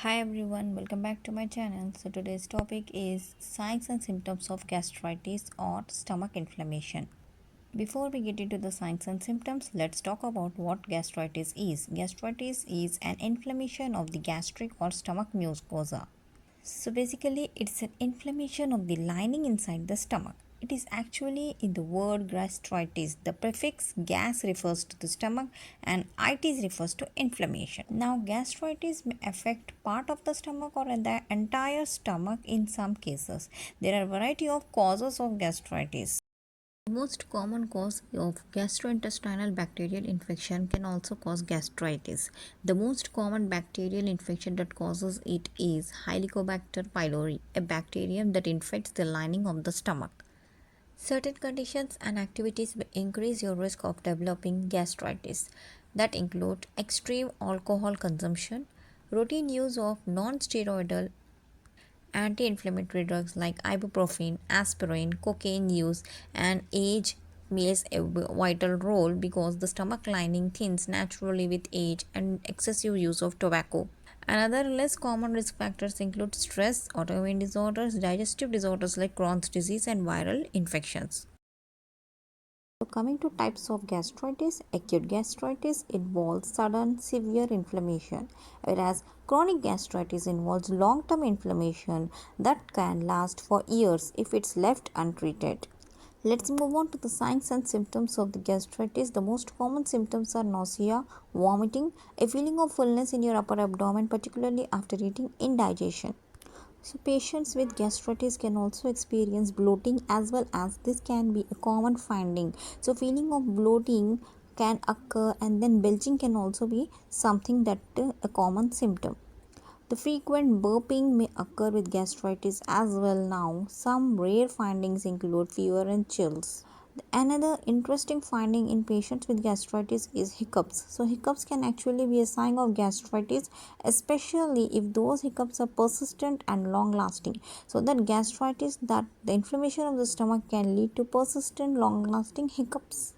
Hi everyone, welcome back to my channel. So today's topic is signs and symptoms of gastritis or stomach inflammation. Before we get into the signs and symptoms, let's talk about what gastritis is. Gastritis is an inflammation of the gastric or stomach mucosa. So basically, it's an inflammation of the lining inside the stomach. It is actually in the word gastritis. The prefix gas refers to the stomach and itis refers to inflammation. Now, gastritis may affect part of the stomach or the entire stomach in some cases. There are a variety of causes of gastritis. The most common cause of gastrointestinal bacterial infection can also cause gastritis. The most common bacterial infection that causes it is Helicobacter pylori, a bacterium that infects the lining of the stomach. Certain conditions and activities may increase your risk of developing gastritis. That include extreme alcohol consumption, routine use of non-steroidal anti-inflammatory drugs like ibuprofen, aspirin, cocaine use, and age plays a vital role because the stomach lining thins naturally with age and excessive use of tobacco. Another less common risk factors include stress, autoimmune disorders, digestive disorders like Crohn's disease, and viral infections. So coming to types of gastritis, acute gastritis involves sudden severe inflammation, whereas chronic gastritis involves long-term inflammation that can last for years if it's left untreated. Let's move on to the signs and symptoms of the gastritis. The most common symptoms are nausea, vomiting, a feeling of fullness in your upper abdomen, particularly after eating, indigestion. So patients with gastritis can also experience bloating as well, as this can be a common finding. So feeling of bloating can occur, and then belching can also be something that a common symptom. The frequent burping may occur with gastritis as well. Now, some rare findings include fever and chills. Another interesting finding in patients with gastritis is hiccups. So, hiccups can actually be a sign of gastritis, especially if those hiccups are persistent and long lasting. So, that gastritis, that the inflammation of the stomach can lead to persistent, long lasting hiccups.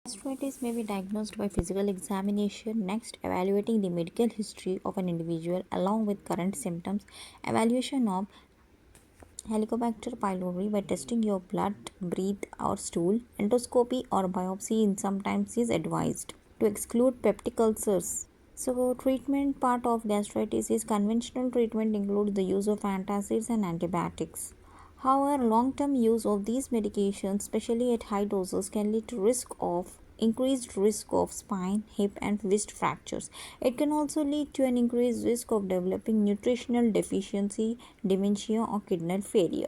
Gastritis may be diagnosed by physical examination. Next, evaluating the medical history of an individual along with current symptoms. Evaluation of Helicobacter pylori by testing your blood, breath, or stool. Endoscopy or biopsy in sometimes is advised to exclude peptic ulcers. So, treatment part of gastritis is conventional treatment includes the use of antacids and antibiotics. However, long-term use of these medications, especially at high doses, can lead to increased risk of spine, hip, and wrist fractures. It can also lead to an increased risk of developing nutritional deficiency, dementia, or kidney failure.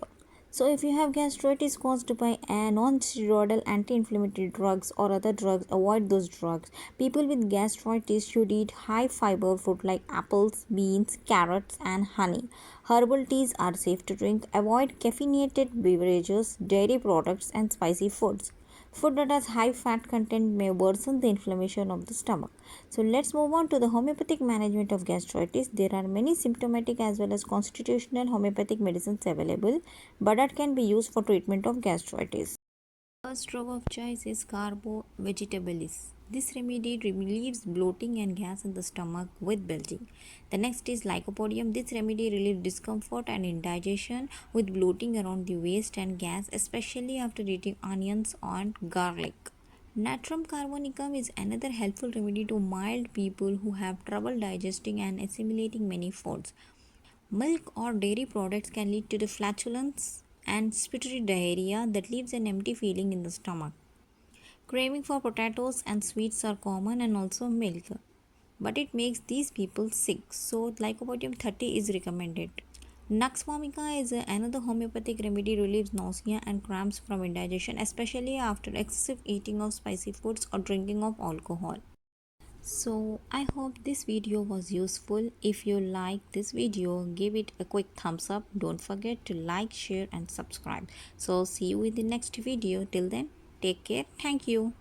So, if you have gastritis caused by non-steroidal anti-inflammatory drugs or other drugs, avoid those drugs. People with gastritis should eat high-fiber food like apples, beans, carrots, and honey. Herbal teas are safe to drink. Avoid caffeinated beverages, dairy products, and spicy foods. Food that has high fat content may worsen the inflammation of the stomach. So let's move on to the homeopathic management of gastritis. There are many symptomatic as well as constitutional homeopathic medicines available, but that can be used for treatment of gastritis. First drug of choice is carbo vegetabilis. This remedy relieves bloating and gas in the stomach with belching. The next is lycopodium. This remedy relieves discomfort and indigestion with bloating around the waist and gas, especially after eating onions or garlic. Natrum carbonicum is another helpful remedy to mild people who have trouble digesting and assimilating many foods. Milk or dairy products can lead to the flatulence and spittory diarrhea that leaves an empty feeling in the stomach. Craving for potatoes and sweets are common, and also milk, but it makes these people sick, so lycopodium 30 is recommended. Nux vomica is another homeopathic remedy, relieves nausea and cramps from indigestion, especially after excessive eating of spicy foods or drinking of alcohol. So I hope this video was useful. If you like this video, give it a quick thumbs up. Don't forget to like, share, and subscribe. So see you in the next video. Till then, take care. Thank you.